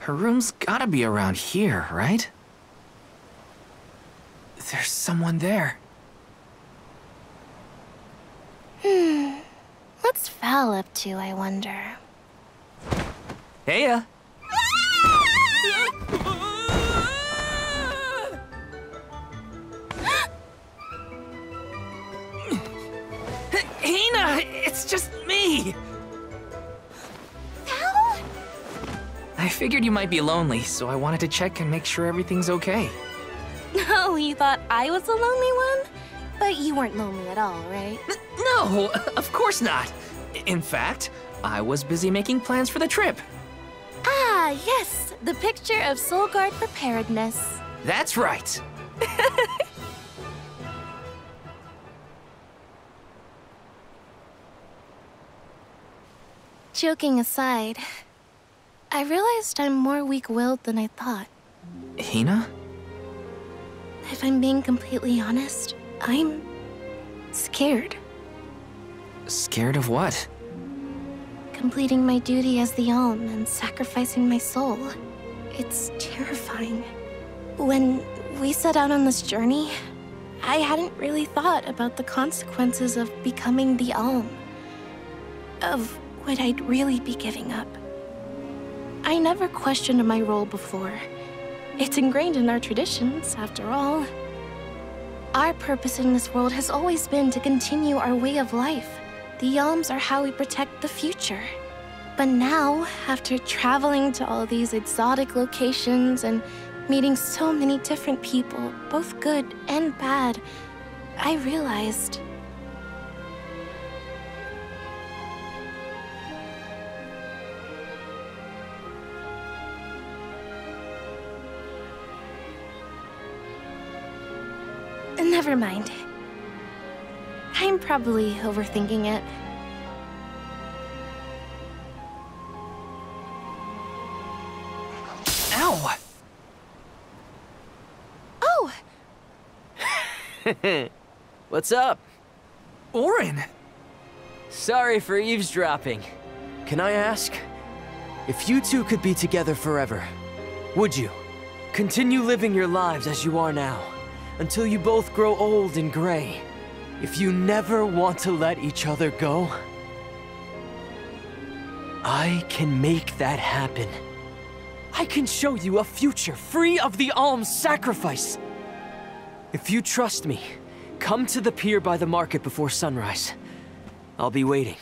Her room's gotta be around here, right? There's someone there. What's Val up to, I wonder? Heya! Hina! It's just me! Val? I figured you might be lonely, so I wanted to check and make sure everything's okay. Oh, you thought I was the lonely one? But you weren't lonely at all, right? No, of course not. In fact, I was busy making plans for the trip. Ah, yes, the picture of Soulguard preparedness. That's right. Joking aside, I realized I'm more weak-willed than I thought. Hina? If I'm being completely honest, I'm scared. Scared of what? Completing my duty as the Alm and sacrificing my soul. It's terrifying. When we set out on this journey, I hadn't really thought about the consequences of becoming the Alm. Of what I'd really be giving up. I never questioned my role before. It's ingrained in our traditions, after all. Our purpose in this world has always been to continue our way of life. The Alms are how we protect the future. But now, after traveling to all these exotic locations and meeting so many different people, both good and bad, I realized... Never mind. I'm probably overthinking it. Ow! Oh! What's up? Auron! Sorry for eavesdropping. Can I ask? If you two could be together forever, would you? Continue living your lives as you are now, until you both grow old and gray. If you never want to let each other go, I can make that happen. I can show you a future free of the Alm's sacrifice. If you trust me, come to the pier by the market before sunrise. I'll be waiting.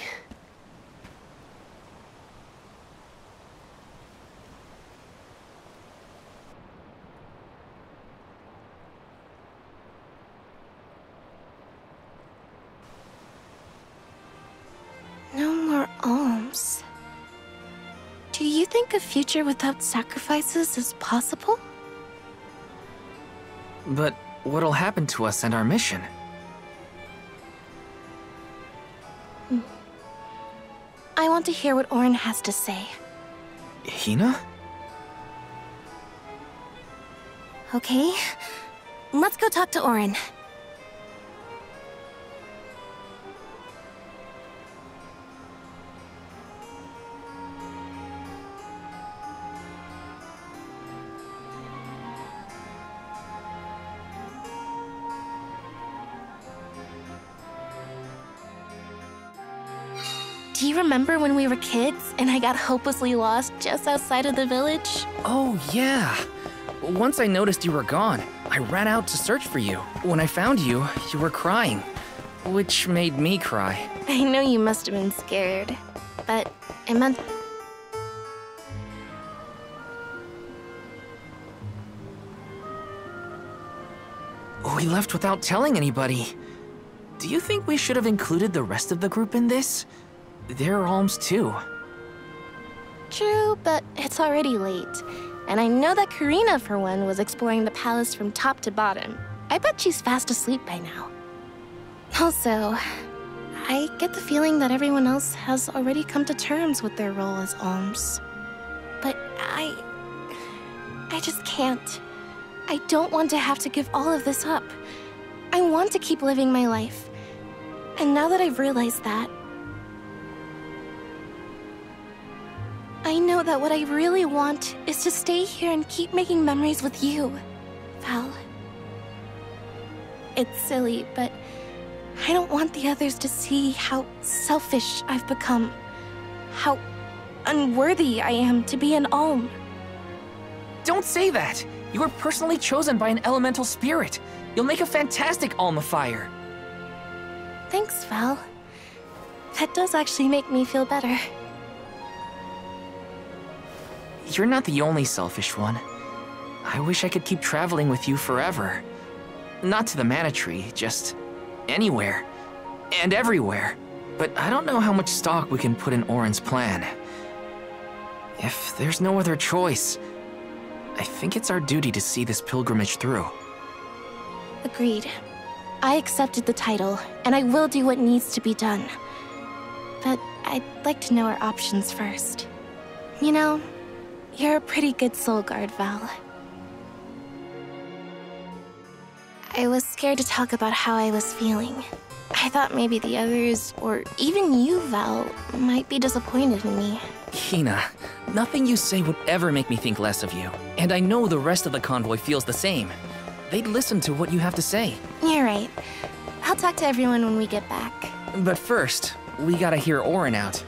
No more alms. Do you think a future without sacrifices is possible? But what'll happen to us and our mission? I want to hear what Auron has to say. Hina? Okay, let's go talk to Auron. Do you remember when we were kids and I got hopelessly lost just outside of the village? Oh, yeah. Once I noticed you were gone, I ran out to search for you. When I found you, you were crying, which made me cry. I know you must have been scared, but I meant... We left without telling anybody. Do you think we should have included the rest of the group in this? They're alms too. True, but it's already late. And I know that Karina, for one, was exploring the palace from top to bottom. I bet she's fast asleep by now. Also, I get the feeling that everyone else has already come to terms with their role as alms. But I just can't. I don't want to have to give all of this up. I want to keep living my life. And now that I've realized that, I know that what I really want is to stay here and keep making memories with you, Val. It's silly, but I don't want the others to see how selfish I've become. How unworthy I am to be an Alm. Don't say that! You were personally chosen by an elemental spirit. You'll make a fantastic Alma Fire. Thanks, Val. That does actually make me feel better. You're not the only selfish one. I wish I could keep traveling with you forever. Not to the Mana Tree, just anywhere. And everywhere. But I don't know how much stock we can put in Auron's plan. If there's no other choice, I think it's our duty to see this pilgrimage through. Agreed. I accepted the title, and I will do what needs to be done. But I'd like to know our options first. You know, you're a pretty good soul guard, Val. I was scared to talk about how I was feeling. I thought maybe the others, or even you, Val, might be disappointed in me. Hina, nothing you say would ever make me think less of you. And I know the rest of the convoy feels the same. They'd listen to what you have to say. You're right. I'll talk to everyone when we get back. But first, we gotta hear Auron out.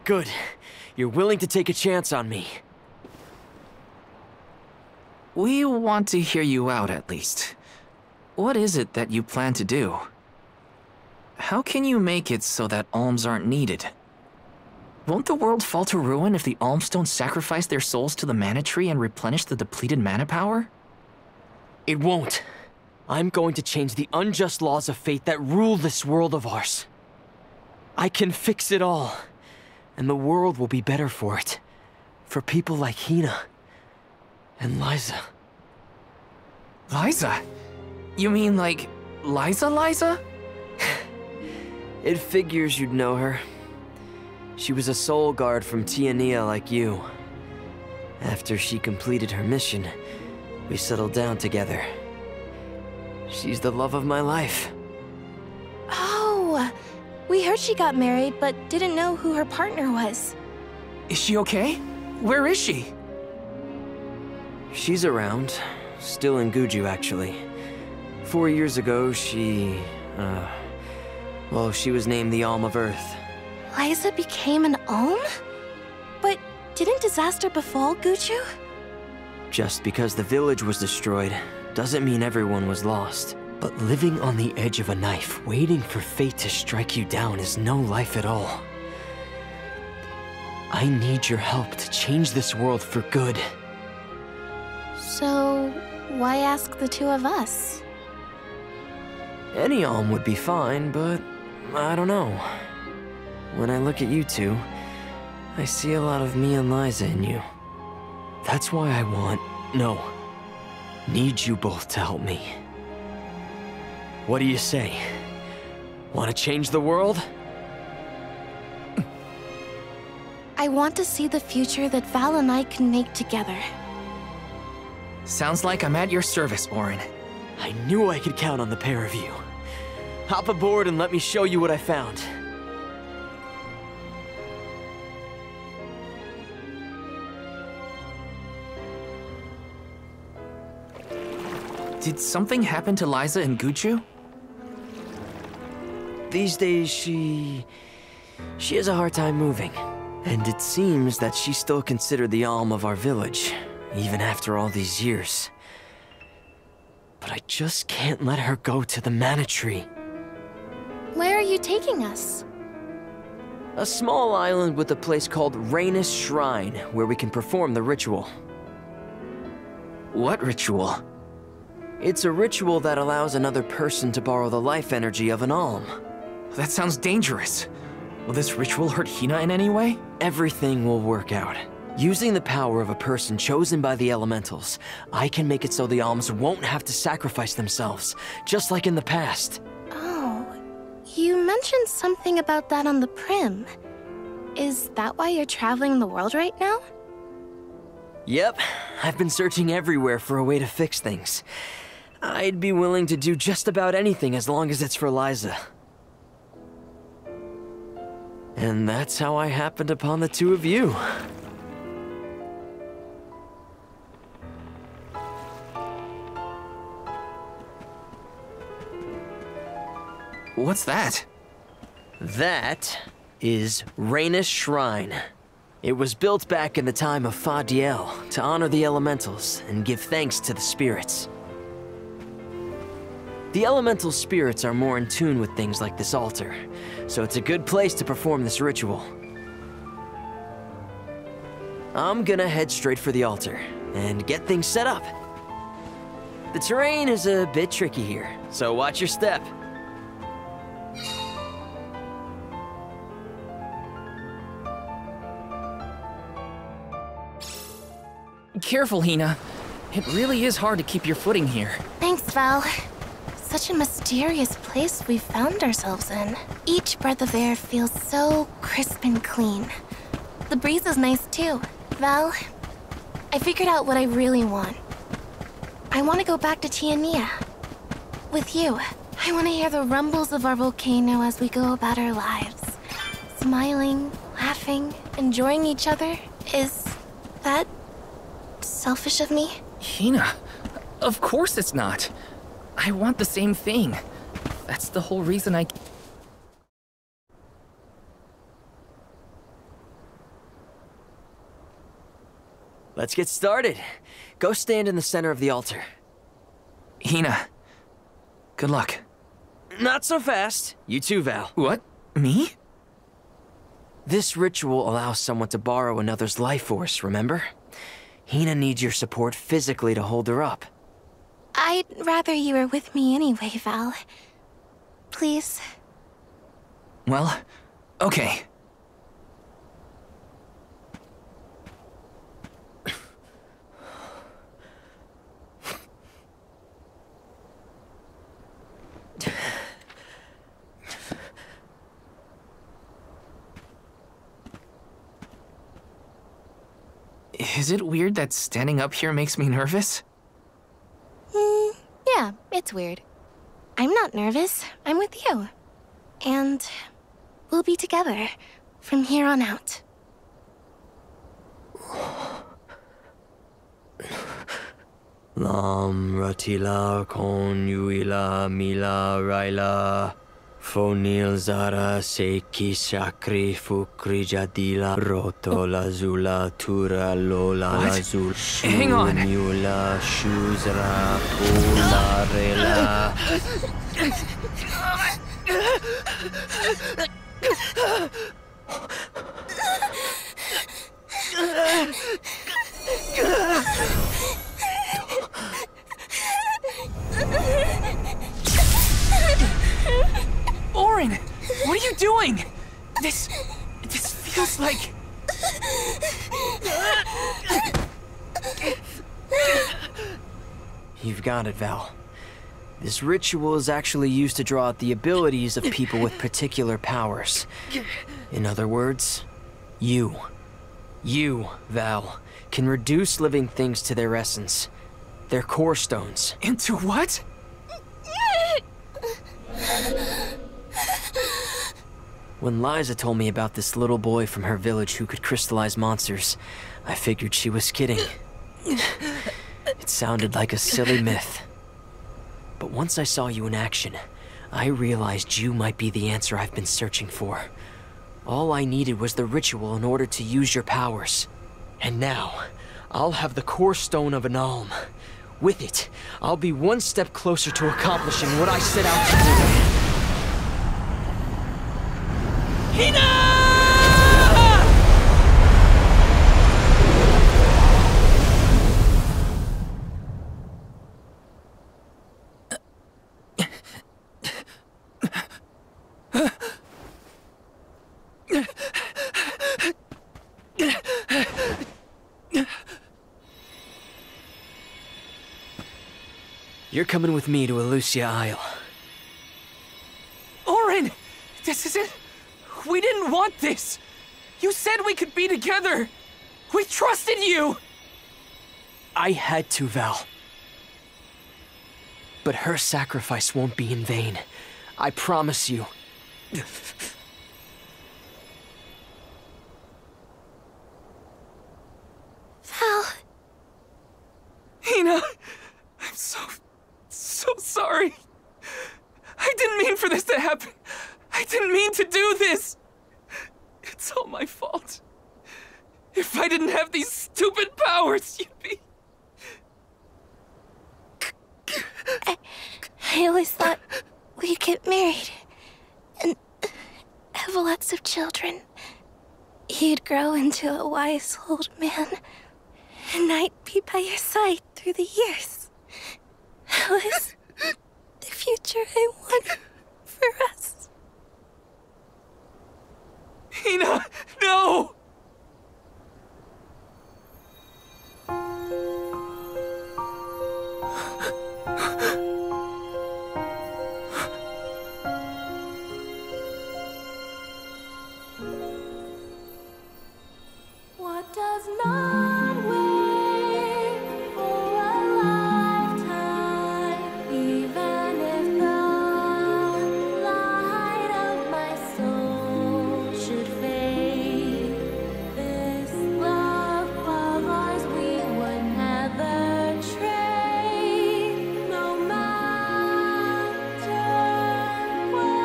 Good. You're willing to take a chance on me. We want to hear you out, at least. What is it that you plan to do? How can you make it so that alms aren't needed? Won't the world fall to ruin if the alms don't sacrifice their souls to the Mana Tree and replenish the depleted mana power? It won't. I'm going to change the unjust laws of fate that rule this world of ours. I can fix it all. And the world will be better for it. For people like Hina. And Liza. Liza? You mean like Liza? It figures you'd know her. She was a soul guard from Tiania like you. After she completed her mission, we settled down together. She's the love of my life. Oh, we heard she got married, but didn't know who her partner was. Is she okay? Where is she? She's around. Still in Guju, actually. 4 years ago, she was named the Alm of Earth. Liza became an Alm? But didn't disaster befall Guju? Just because the village was destroyed, doesn't mean everyone was lost. But living on the edge of a knife, waiting for fate to strike you down is no life at all. I need your help to change this world for good. So, why ask the two of us? Any Alm would be fine, but I don't know. When I look at you two, I see a lot of me and Liza in you. That's why I need you both to help me. What do you say? Want to change the world? I want to see the future that Val and I can make together. Sounds like I'm at your service, Auron. I knew I could count on the pair of you. Hop aboard and let me show you what I found. Did something happen to Liza in Guju? These days, she has a hard time moving. And it seems that she's still considered the Alm of our village, even after all these years. But I just can't let her go to the Mana Tree. Where are you taking us? A small island with a place called Rhaenys Shrine, where we can perform the ritual. What ritual? It's a ritual that allows another person to borrow the life energy of an Alm. That sounds dangerous. Will this ritual hurt Hina in any way? Everything will work out. Using the power of a person chosen by the elementals, I can make it so the alms won't have to sacrifice themselves, just like in the past. Oh, you mentioned something about that on the Prim. Is that why you're traveling the world right now? Yep, I've been searching everywhere for a way to fix things. I'd be willing to do just about anything as long as it's for Liza. And that's how I happened upon the two of you. What's that? That is Rhaenys Shrine. It was built back in the time of Fadiel to honor the elementals and give thanks to the spirits. The elemental spirits are more in tune with things like this altar, so it's a good place to perform this ritual. I'm gonna head straight for the altar and get things set up. The terrain is a bit tricky here, so watch your step. Careful, Hina. It really is hard to keep your footing here. Thanks, Val. Such a mysterious place we found ourselves in. Each breath of air feels so crisp and clean. The breeze is nice too. Val, I figured out what I really want. I want to go back to Tiania. With you. I want to hear the rumbles of our volcano as we go about our lives. Smiling, laughing, enjoying each other. Is that selfish of me? Hina, of course it's not. I want the same thing. That's the whole reason I... Let's get started. Go stand in the center of the altar. Hina, good luck. Not so fast. You too, Val. What? Me? This ritual allows someone to borrow another's life force, remember? Hina needs your support physically to hold her up. I'd rather you were with me anyway, Val. Please. Well, okay. Is it weird that standing up here makes me nervous? Yeah, it's weird. I'm not nervous. I'm with you. And we'll be together from here on out. Lam Ratila Kon Yuila Mila Raila Fonil Zara Seki Shakri Fukri Jadila Roto Lazula Tura Lola What? Lazul Hang on. Shunula Shuzra Pula Rela. Auron! What are you doing? This feels like... You've got it, Val. This ritual is actually used to draw out the abilities of people with particular powers. In other words, you, Val, can reduce living things to their essence, their core stones. Into what? When Liza told me about this little boy from her village who could crystallize monsters, I figured she was kidding. It sounded like a silly myth. But once I saw you in action, I realized you might be the answer I've been searching for. All I needed was the ritual in order to use your powers. And now, I'll have the core stone of an alm. With it, I'll be one step closer to accomplishing what I set out to do. Hina! You're coming with me to Elucia Isle. Auron! This isn't... We didn't want this! You said we could be together! We trusted you! I had to, Val. But her sacrifice won't be in vain. I promise you. Val... Hina! I'm so sorry. I didn't mean for this to happen. I didn't mean to do this. It's all my fault. If I didn't have these stupid powers, you'd be... I always thought we'd get married and have lots of children. You'd grow into a wise old man, and I'd be by your side through the years. That was the future I wanted for us. Hina, no! What does not wait for a lifetime, even if the light of my soul should fade? This love of ours we would never trade, no matter what.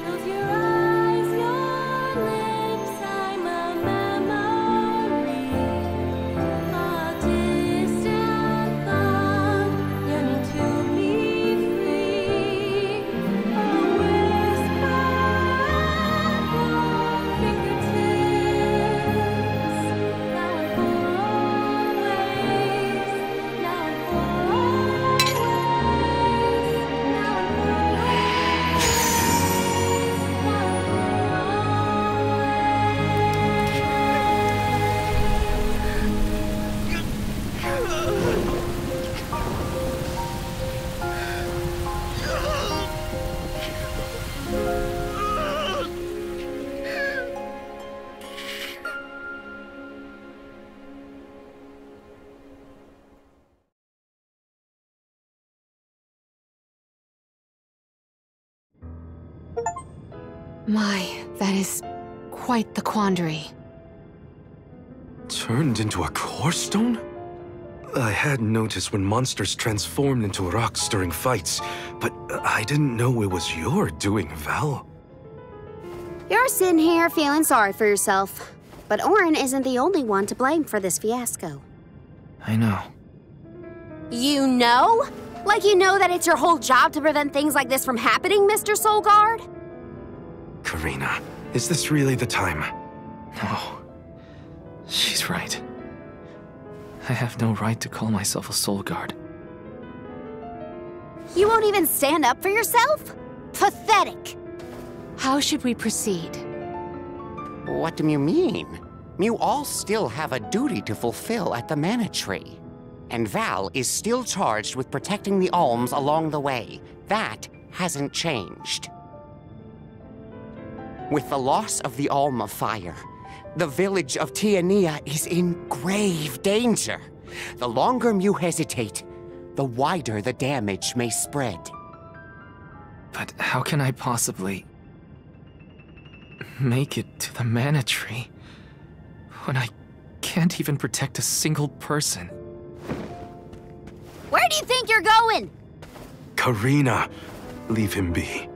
Close your eyes, your lips, I'm a memory, a distant thought, yearning to be free, a whisper at your fingertips. Now and for always, now and for always, now and for My, that is quite the quandary. Turned into a core stone? I had noticed when monsters transformed into rocks during fights, but I didn't know it was your doing, Val. You're sitting here feeling sorry for yourself. But Auron isn't the only one to blame for this fiasco. I know. You know? Like you know that it's your whole job to prevent things like this from happening, Mr. Soulguard? Karina, is this really the time? No. She's right. I have no right to call myself a soul guard. You won't even stand up for yourself? Pathetic! How should we proceed? What do you mean? You all still have a duty to fulfill at the Mana Tree. And Val is still charged with protecting the Alms along the way. That hasn't changed. With the loss of the Alm of Fire, the village of Tiania is in grave danger. The longer you hesitate, the wider the damage may spread. But how can I possibly make it to the Mana Tree when I can't even protect a single person? Where do you think you're going? Karina, leave him be.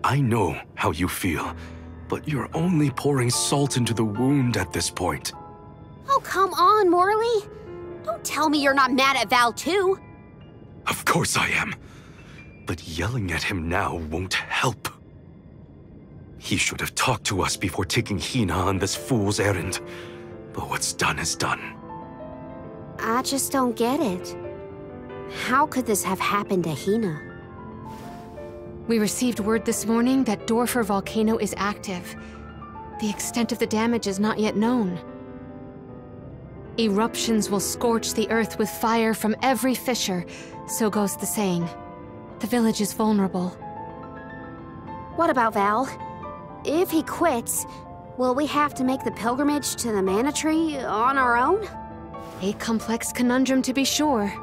I know how you feel, but you're only pouring salt into the wound at this point. Oh, come on, Morley. Don't tell me you're not mad at Val, too. Of course I am. But yelling at him now won't help. He should have talked to us before taking Hina on this fool's errand. But what's done is done. I just don't get it. How could this have happened to Hina? We received word this morning that Dorfer Volcano is active. The extent of the damage is not yet known. Eruptions will scorch the earth with fire from every fissure, so goes the saying. The village is vulnerable. What about Val? If he quits, will we have to make the pilgrimage to the Mana Tree on our own? A complex conundrum to be sure.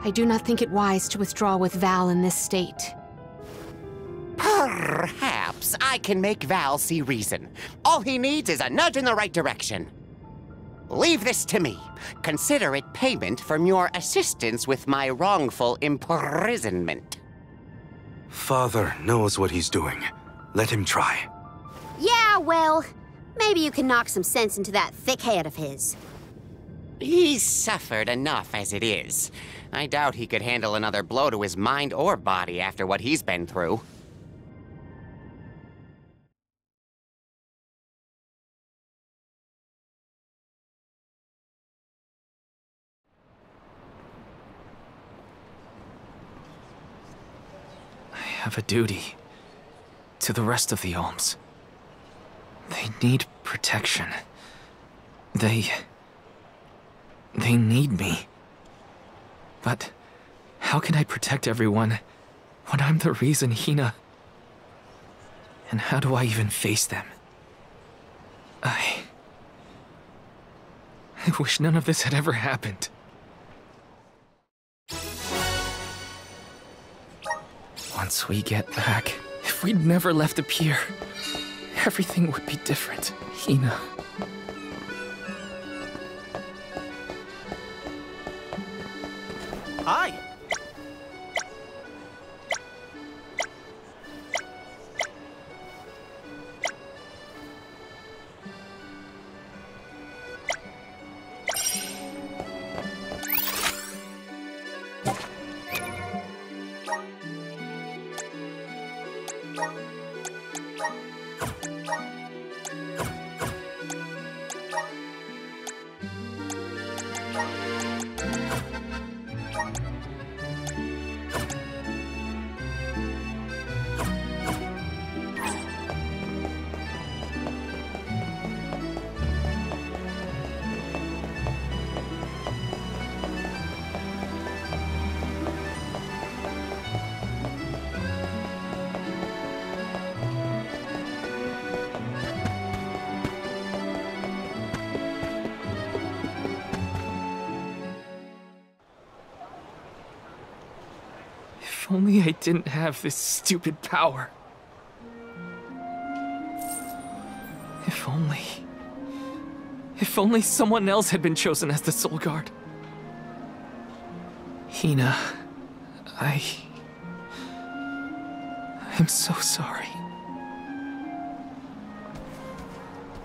I do not think it wise to withdraw with Val in this state. Perhaps I can make Val see reason. All he needs is a nudge in the right direction. Leave this to me. Consider it payment from your assistance with my wrongful imprisonment. Father knows what he's doing. Let him try. Yeah, well, maybe you can knock some sense into that thick head of his. He's suffered enough as it is. I doubt he could handle another blow to his mind or body after what he's been through. I have a duty to the rest of the Alms. They need protection. They need me. But how can I protect everyone when I'm the reason Hina... And how do I even face them? I wish none of this had ever happened. Once we get back, if we'd never left the pier, everything would be different, Hina. Hi! If only I didn't have this stupid power. If only someone else had been chosen as the Soul Guard. Hina, I'm so sorry.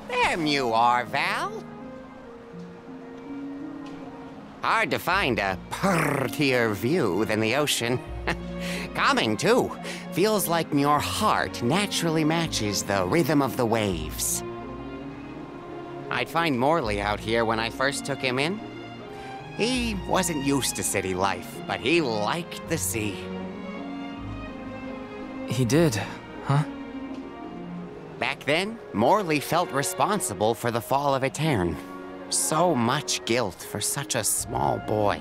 There you are, Val. Hard to find a prettier view than the ocean. Calming, too. Feels like your heart naturally matches the rhythm of the waves. I'd find Morley out here when I first took him in. He wasn't used to city life, but he liked the sea. He did, huh? Back then, Morley felt responsible for the fall of Aetern. So much guilt for such a small boy.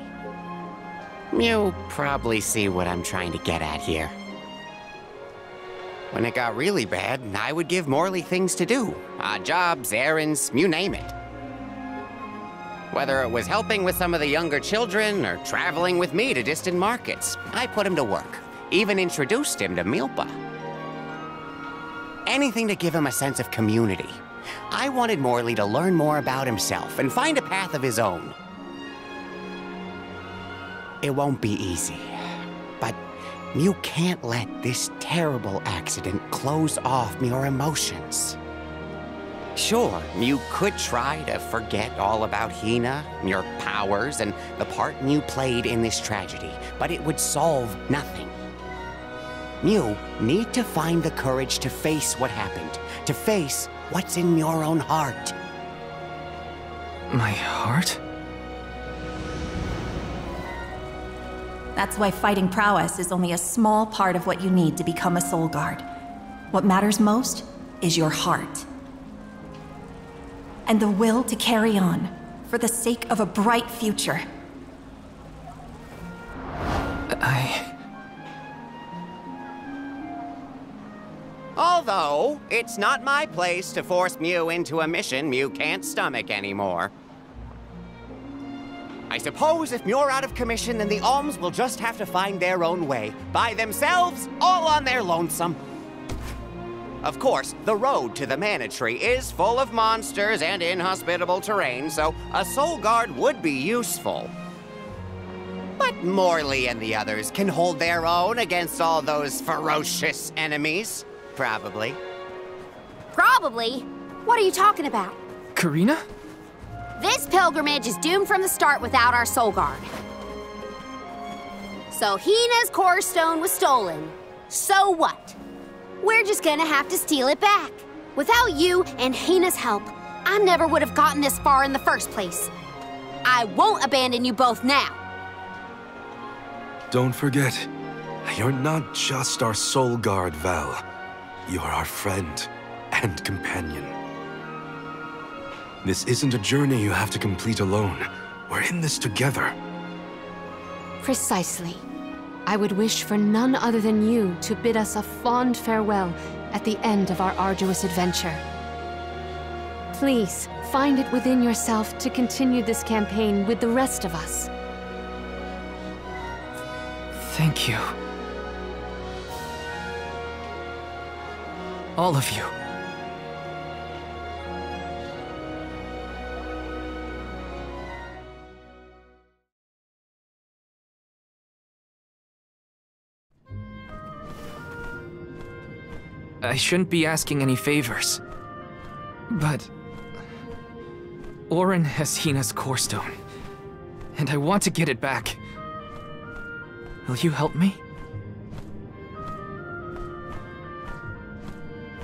You probably see what I'm trying to get at here. When it got really bad, I would give Morley things to do. Odd jobs, errands, you name it. Whether it was helping with some of the younger children or traveling with me to distant markets, I put him to work. Even introduced him to Milpa. Anything to give him a sense of community. I wanted Morley to learn more about himself and find a path of his own. It won't be easy, but you can't let this terrible accident close off your emotions. Sure, you could try to forget all about Hina, your powers, and the part you played in this tragedy, but it would solve nothing. You need to find the courage to face what happened, to face what's in your own heart. My heart? That's why fighting prowess is only a small part of what you need to become a Soul Guard. What matters most is your heart. And the will to carry on, for the sake of a bright future. Although, it's not my place to force Mew into a mission Mew can't stomach anymore. I suppose if Mew're out of commission, then the Alms will just have to find their own way, by themselves, all on their lonesome. Of course, the road to the Mana Tree is full of monsters and inhospitable terrain, so a Soul Guard would be useful. But Morley and the others can hold their own against all those ferocious enemies. Probably. Probably? What are you talking about? Karina? This pilgrimage is doomed from the start without our Soul Guard. So Hina's Core Stone was stolen. So what? We're just gonna have to steal it back. Without you and Hina's help, I never would have gotten this far in the first place. I won't abandon you both now. Don't forget, you're not just our Soul Guard, Val. You're our friend and companion. This isn't a journey you have to complete alone. We're in this together. Precisely. I would wish for none other than you to bid us a fond farewell at the end of our arduous adventure. Please, find it within yourself to continue this campaign with the rest of us. Thank you. All of you. I shouldn't be asking any favors, but Auron has Hina's Core Stone, and I want to get it back. Will you help me?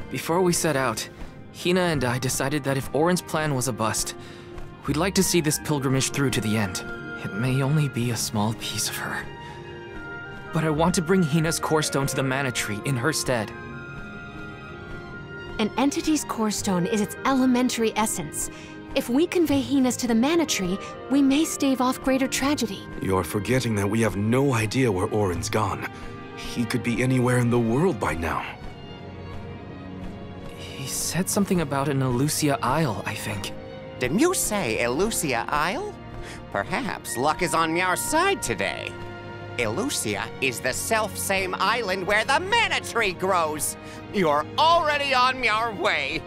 Before we set out, Hina and I decided that if Auron's plan was a bust, we'd like to see this pilgrimage through to the end. It may only be a small piece of her, but I want to bring Hina's Core Stone to the Mana Tree in her stead. An entity's Core Stone is its elementary essence. If we convey Hina's to the Mana Tree, we may stave off greater tragedy. You're forgetting that we have no idea where Auron's gone. He could be anywhere in the world by now. He said something about an Elusia Isle, I think. Did Mew say Elusia Isle? Perhaps luck is on Meow's side today. Elusia is the self-same island where the Mana Tree grows. You're already on your way.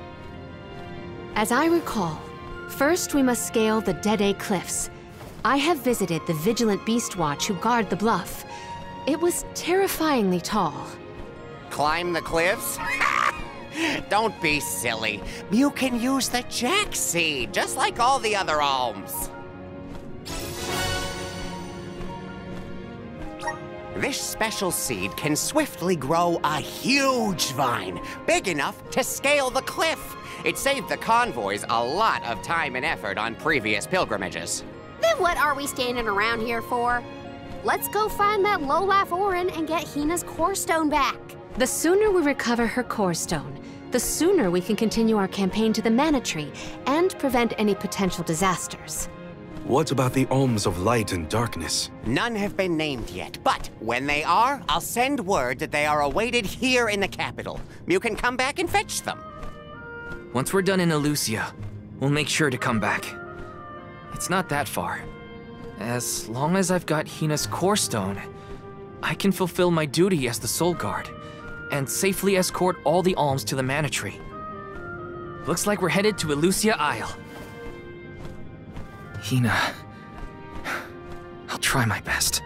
As I recall, first we must scale the Dede Cliffs. I have visited the Vigilant Beast Watch who guard the bluff. It was terrifyingly tall. Climb the cliffs? Don't be silly. You can use the Jack Seed, just like all the other alms. This special seed can swiftly grow a huge vine, big enough to scale the cliff. It saved the convoys a lot of time and effort on previous pilgrimages. Then what are we standing around here for? Let's go find that lowlife Auron and get Hina's Core Stone back. The sooner we recover her Core Stone, the sooner we can continue our campaign to the Mana Tree and prevent any potential disasters. What about the Alms of Light and Darkness? None have been named yet, but when they are, I'll send word that they are awaited here in the capital. You can come back and fetch them. Once we're done in Elusia, we'll make sure to come back. It's not that far. As long as I've got Hina's Core Stone, I can fulfill my duty as the Soul Guard and safely escort all the alms to the Mana Tree. Looks like we're headed to Elusia Isle. Hina, I'll try my best.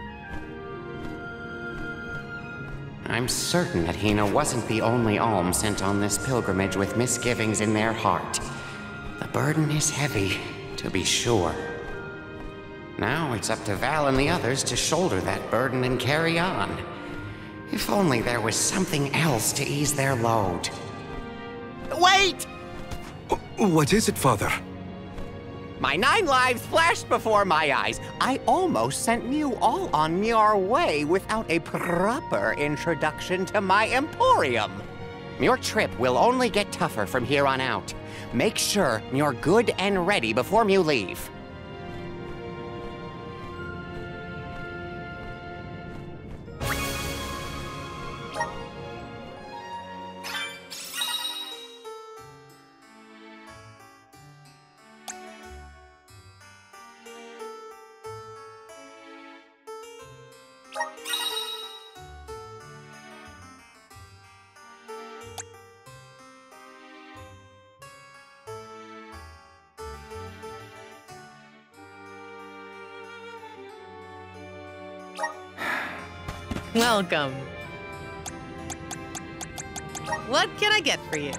I'm certain that Hina wasn't the only alm sent on this pilgrimage with misgivings in their heart. The burden is heavy, to be sure. Now it's up to Val and the others to shoulder that burden and carry on. If only there was something else to ease their load. Wait! What is it, Father? My 9 lives flashed before my eyes. I almost sent Mew all on your way without a proper introduction to my Emporium. Your trip will only get tougher from here on out. Make sure you're good and ready before you leave. Welcome. What can I get for you?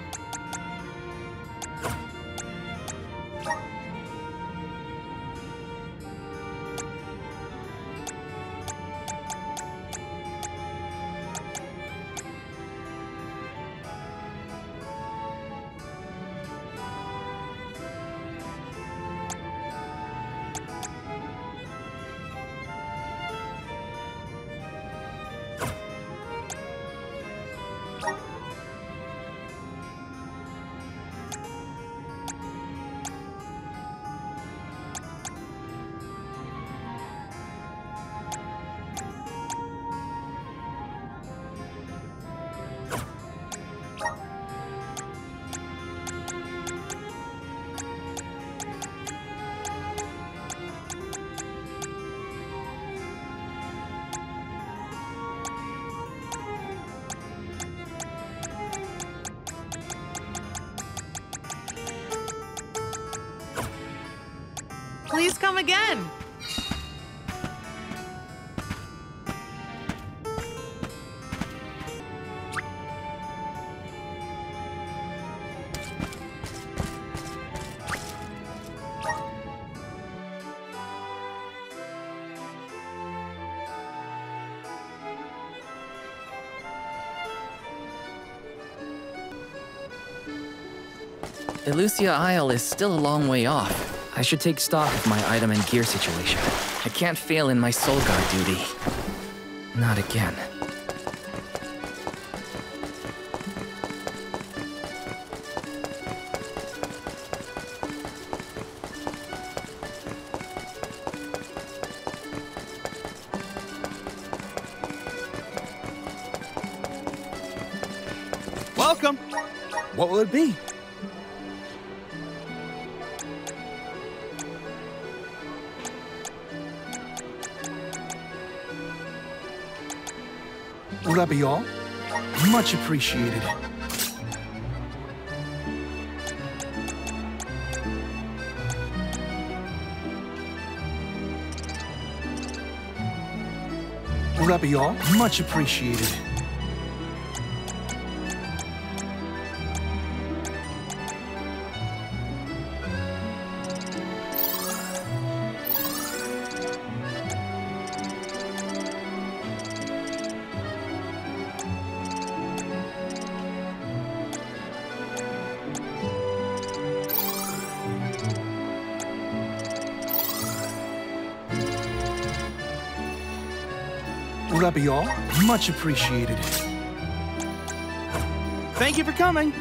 Please come again. Elusia Isle is still a long way off. I should take stock of my item and gear situation. I can't fail in my Soul Guard duty. Not again. Welcome! What will it be? Will that be all? Much appreciated. Will that be all? Much appreciated. Will that be all? Much appreciated. Thank you for coming.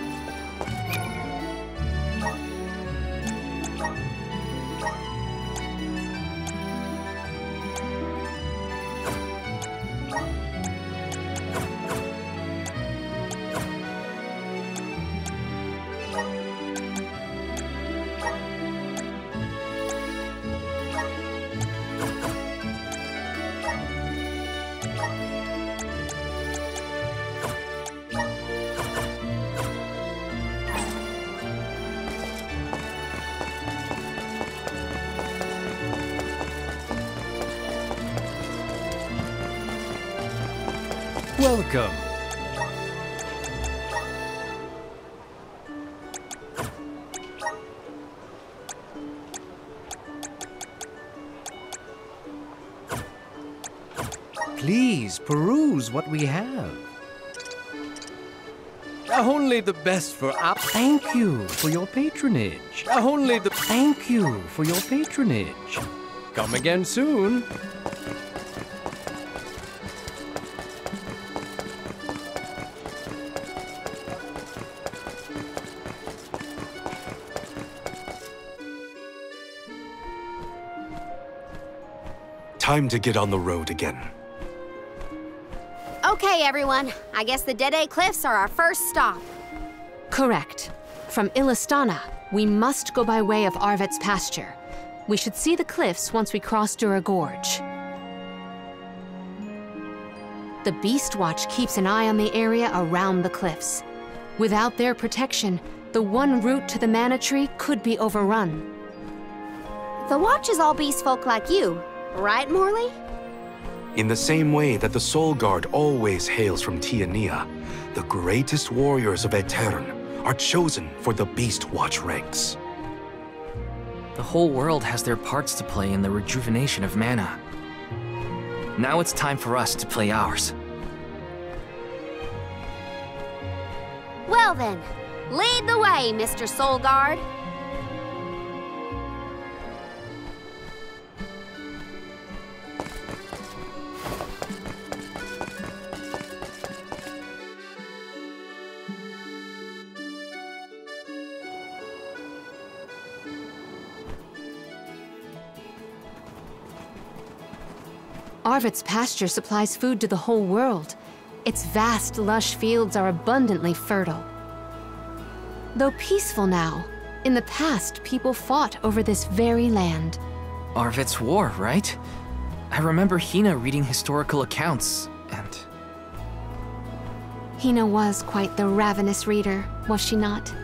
Welcome. Please peruse what we have. Only the best for up. Thank you for your patronage. Only the thank you for your patronage. Come again soon. Time to get on the road again. Okay, everyone. I guess the Dead Cliffs are our first stop. Correct. From Illistana, we must go by way of Arvet's pasture. We should see the cliffs once we cross Dura Gorge. The Beast Watch keeps an eye on the area around the cliffs. Without their protection, the one route to the Mana Tree could be overrun. The Watch is all beast folk like you, right, Morley? In the same way that the Soul Guard always hails from Tiania, the greatest warriors of Aetern are chosen for the Beast Watch ranks. The whole world has their parts to play in the rejuvenation of mana. Now it's time for us to play ours. Well then, lead the way, Mr. Soul Guard. Arvid's pasture supplies food to the whole world. Its vast, lush fields are abundantly fertile. Though peaceful now, in the past people fought over this very land. Arvid's war, right? I remember Hina reading historical accounts, and... Hina was quite the ravenous reader, was she not?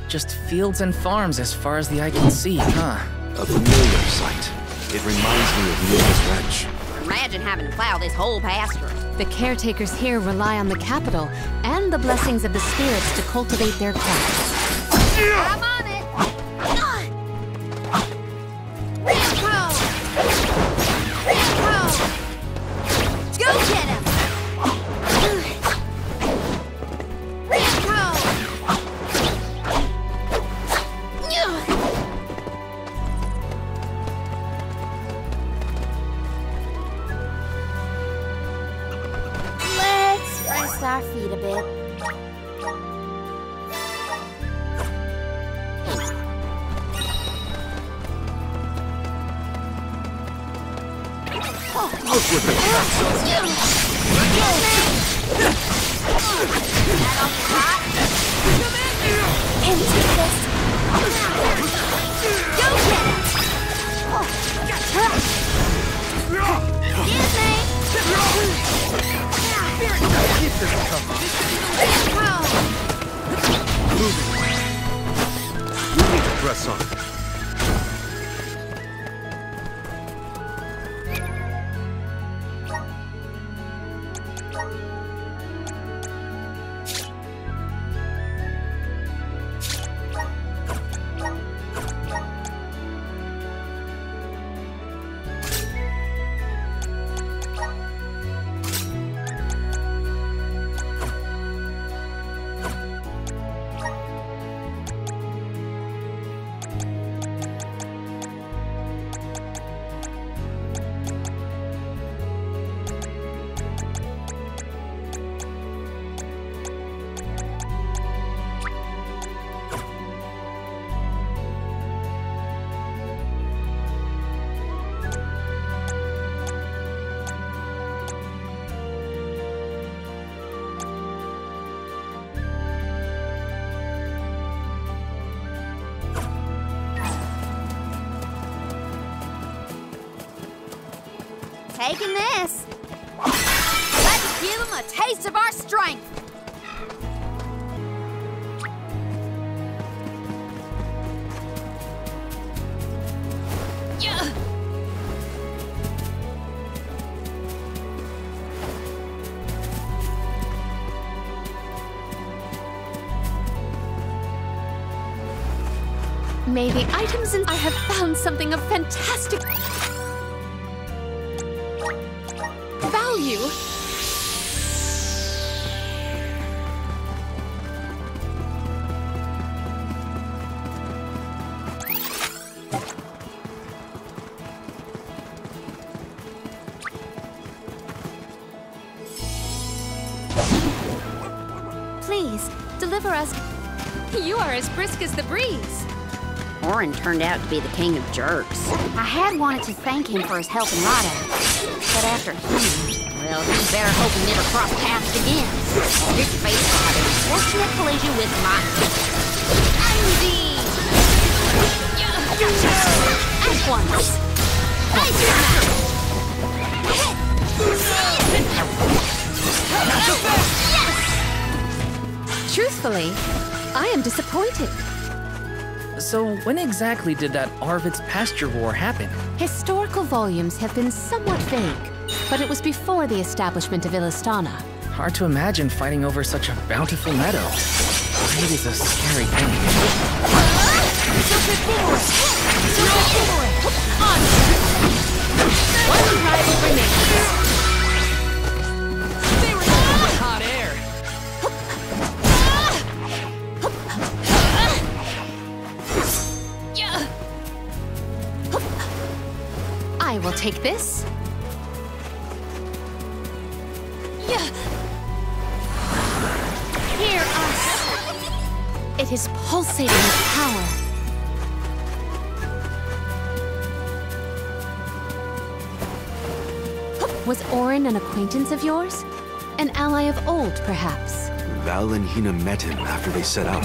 Just fields and farms as far as the eye can see, huh? A familiar sight. It reminds me of Nila's Ranch. Imagine having to plow this whole pasture. The caretakers here rely on the capital and the blessings of the spirits to cultivate their crops. I'm on it! Rampo! Go get him! Our feet a bit. Look what the cat's And take this. Go get it! Excuse me! Keep this coming. moving. We need to press on. Taking this. Let's give them a taste of our strength. May the items in I have found something of fantastic value. Please, deliver us. You are as brisk as the breeze. Orin turned out to be the king of jerks. I had wanted to thank him for his help in Rada, but after him, well, you better hope we never cross paths again. This face will have a fortunate collision with mine. Undine! At once! Truthfully, I am disappointed. So when exactly did that Arvid's pasture war happen? Historical volumes have been somewhat vague, but it was before the establishment of Illistana. Hard to imagine fighting over such a bountiful meadow. Greed is a scary thing. One rival remains. Hot air. I will take this. Hear us. It is pulsating with power. Was Auron an acquaintance of yours? An ally of old, perhaps? Val and Hina met him after they set out.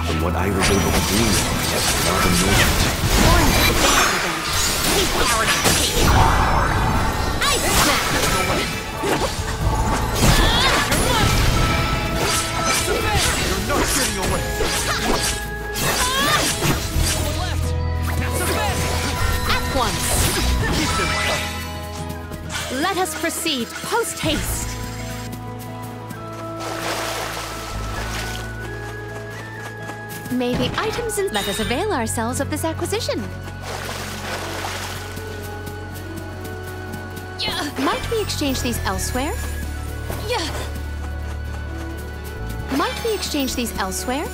From what I was able to glean, not a merchant. He's powered to take. You're not getting away! At once. Keep them coming. Let us proceed post-haste. May the items and let us avail ourselves of this acquisition. Might we exchange these elsewhere? Might we exchange these elsewhere?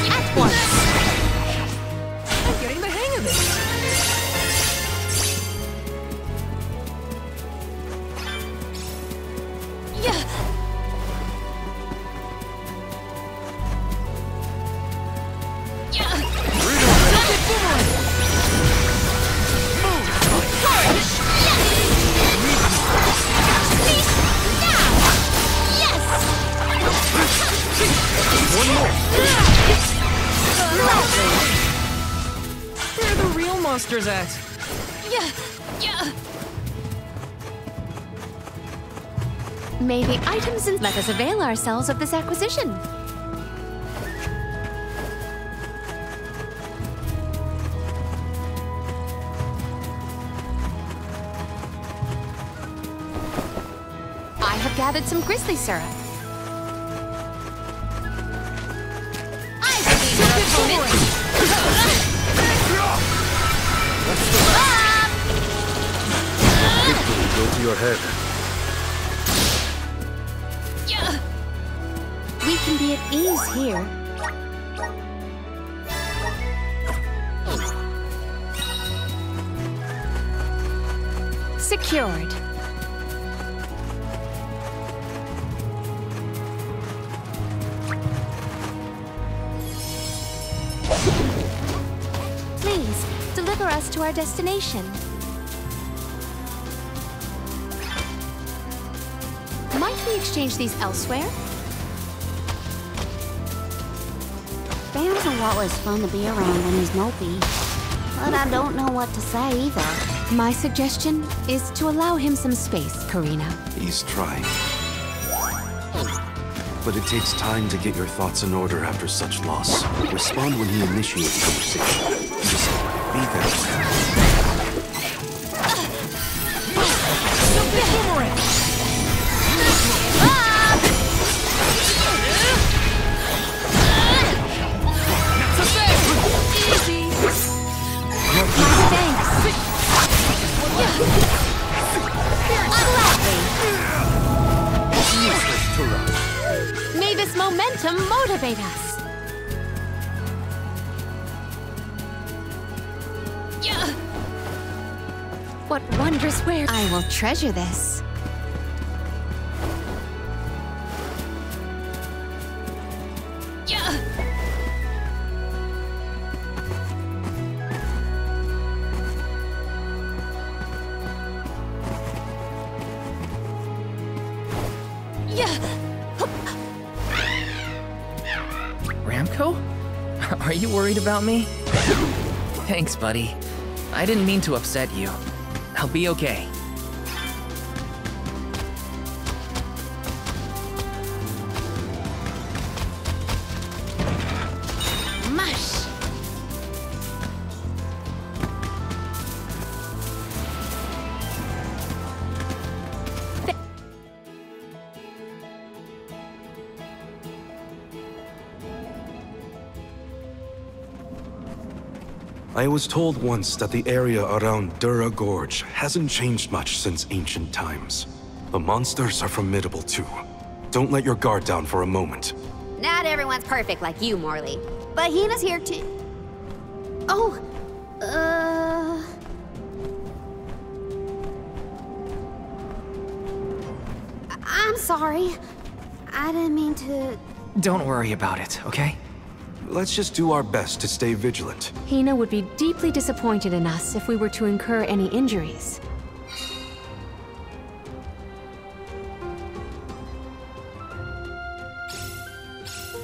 At once. I'm getting the hang of this. Where are the real monsters at? May the items and let us avail ourselves of this acquisition. I have gathered some grizzly syrup. Go to your head. We can be at ease here. Secured. Please, deliver us to our destination. Might we exchange these elsewhere? Bam's a lot less fun to be around when he's mopey. But I don't know what to say either. My suggestion is to allow him some space, Karina. He's trying. But it takes time to get your thoughts in order after such loss. Respond when he initiates conversation. Just be there for him. May this momentum motivate us. What wondrous wares! I will treasure this. Ramco? Are you worried about me? Thanks, buddy. I didn't mean to upset you. I'll be okay. Mush! I was told once that the area around Dura Gorge hasn't changed much since ancient times. The monsters are formidable too. Don't let your guard down for a moment. Not everyone's perfect like you, Morley. But Hina's here too. Oh, I'm sorry. I didn't mean to... Don't worry about it, okay? Let's just do our best to stay vigilant. Hina would be deeply disappointed in us if we were to incur any injuries.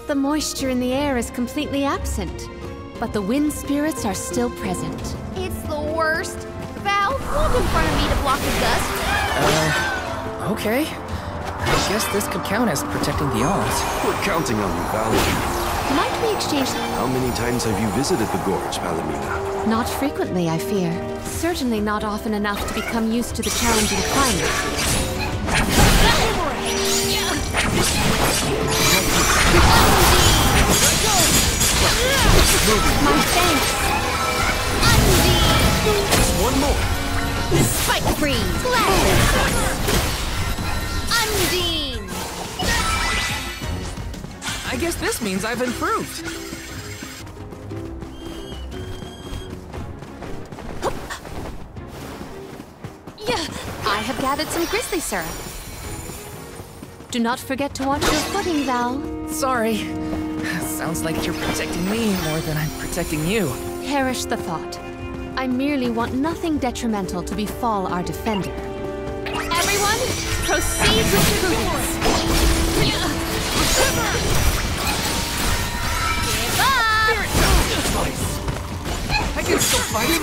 The moisture in the air is completely absent, but the wind spirits are still present. It's the worst. Val, walk in front of me to block the dust. Okay. I guess this could count as protecting the alms. We're counting on you, Val. Might we exchange... How many times have you visited the gorge, Palomina? Not frequently, I fear. Certainly not often enough to become used to the challenging climate. My thanks! Just one more. Spike freeze! Undine! I guess this means I've improved. I have gathered some grizzly syrup. Do not forget to watch your footing, Val. Sorry. Sounds like you're protecting me more than I'm protecting you. Perish the thought. I merely want nothing detrimental to befall our defender. Everyone, proceed with prudence. I can still fight it.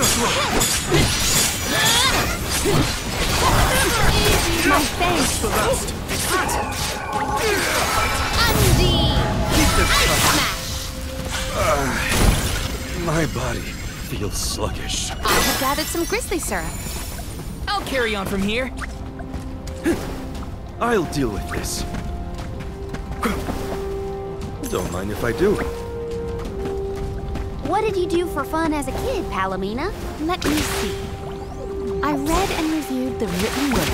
My thanks. Undine! Keep this Smash! My body feels sluggish. I have gathered some grizzly syrup. I'll carry on from here. I'll deal with this. Don't mind if I do. What did you do for fun as a kid, Palomina? Let me see. I read and reviewed the written word.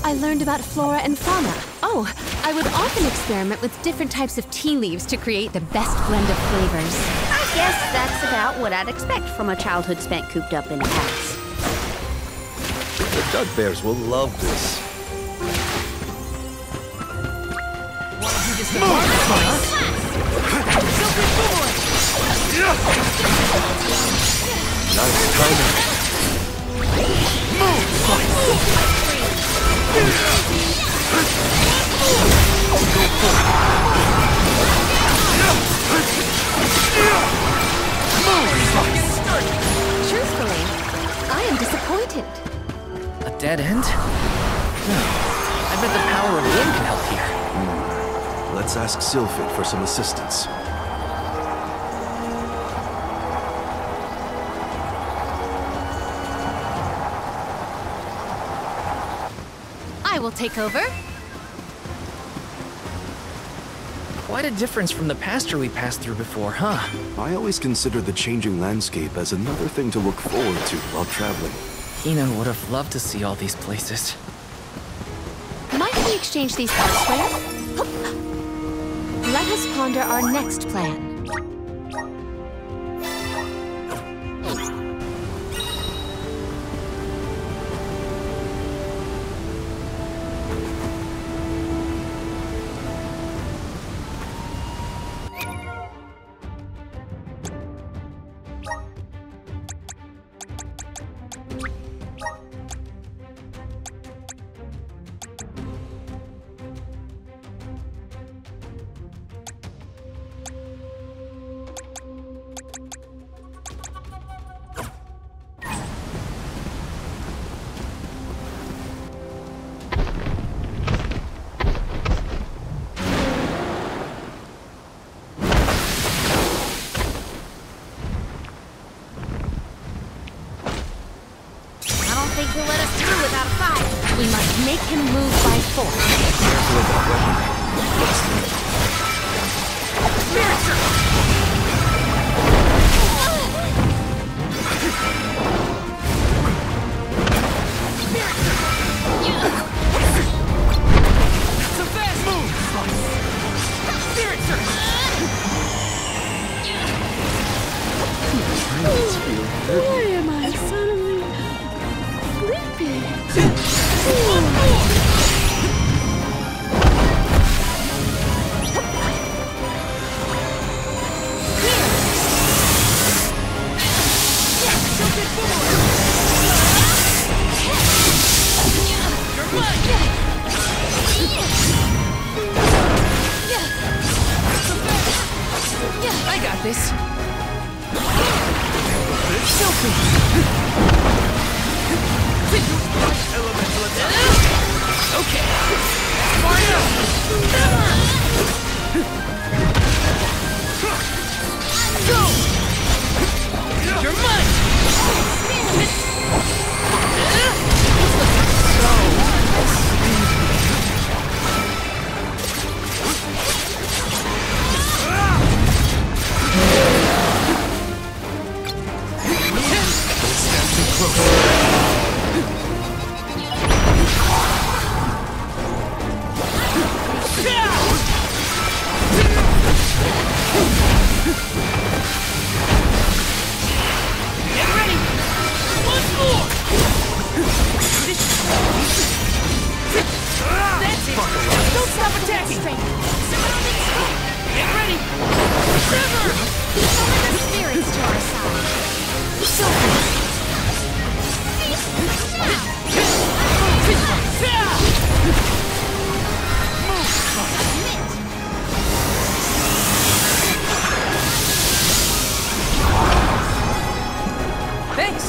I learned about flora and fauna. Oh, I would often experiment with different types of tea leaves to create the best blend of flavors. I guess that's about what I'd expect from a childhood spent cooped up in a house. The Dugbears will love this. Nice timing. Truthfully, I am disappointed. A dead end? I bet the power of wind can help here. Let's ask Sylphid for some assistance. I will take over. Quite a difference from the pasture we passed through before, huh? I always consider the changing landscape as another thing to look forward to while traveling. Hina would have loved to see all these places. Might we exchange these elsewhere? Let us ponder our next plan. must make him move by force. Careful of that weapon. Why am I suddenly sleepy? I got this. Elemental attack. Okay. Fire! Go! You're mine! Don't stop attacking! Get ready! Summon the spirits to our side. Thanks!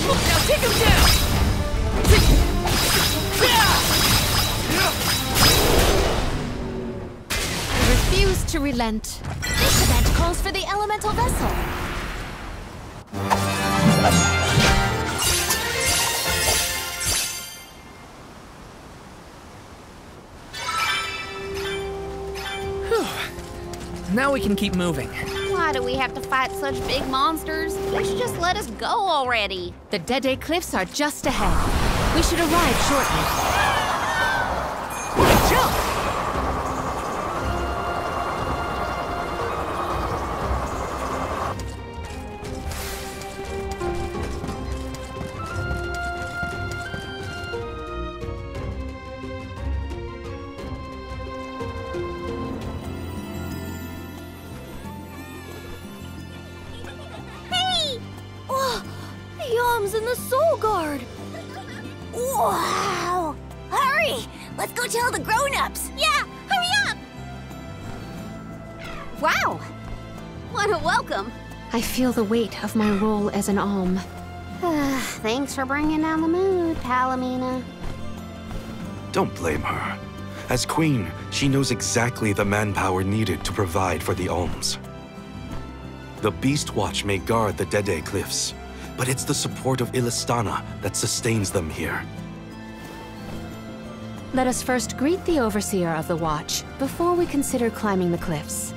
Now take him down! I refuse to relent. This event calls for the elemental vessel. Now we can keep moving. Why do we have to fight such big monsters? They should just let us go already. The Dede Cliffs are just ahead. We should arrive shortly. Jump! Yums in the Soul Guard! Wow! Hurry! Let's go tell the grown-ups! Yeah, hurry up! Wow! What a welcome! I feel the weight of my role as an alm. Thanks for bringing down the mood, Palomina. Don't blame her. As queen, she knows exactly the manpower needed to provide for the alms. The Beast Watch may guard the Dede Cliffs, but it's the support of Illistana that sustains them here. Let us first greet the Overseer of the Watch before we consider climbing the cliffs.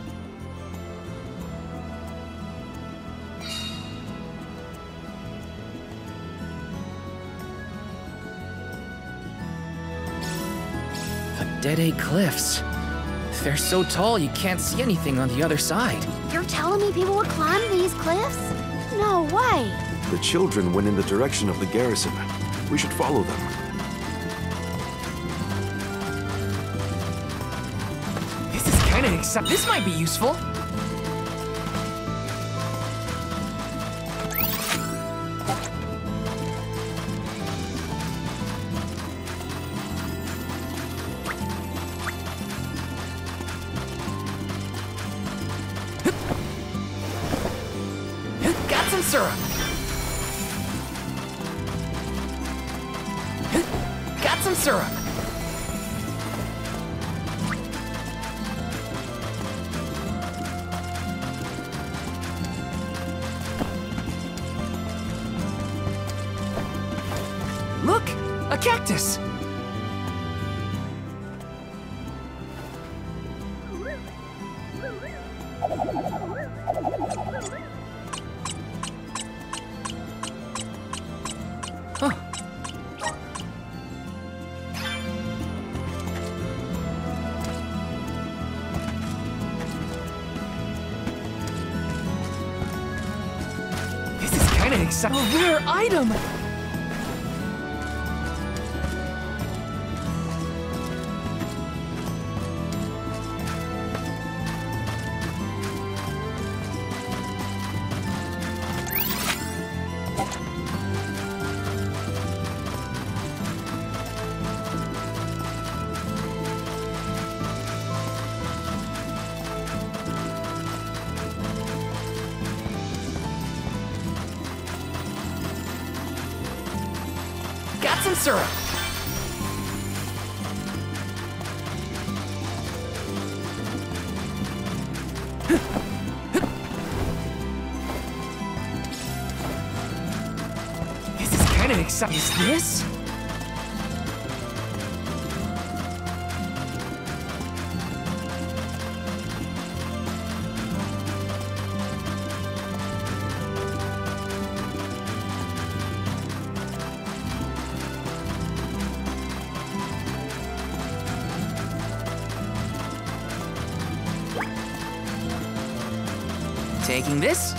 The Dede Cliffs. They're so tall you can't see anything on the other side. You're telling me people would climb these cliffs? No way! The children went in the direction of the garrison. We should follow them. This is kinda exciting. This might be useful. Got some syrup. Got some syrup. Look, a cactus. Huh. This is kind of exciting. A rare item. Got some syrup. This is kind of exciting. Is this? Taking this.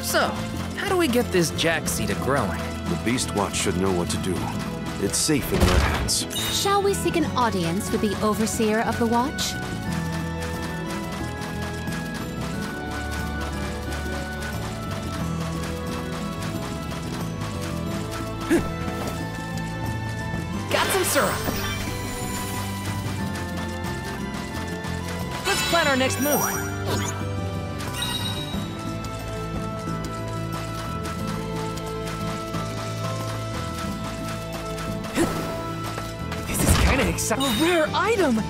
So, how do we get this jack seed growing? The Beast Watch should know what to do. It's safe in their hands. Shall we seek an audience with the Overseer of the Watch? Got some syrup. Let's plan our next move. This is kind of exciting. A rare item.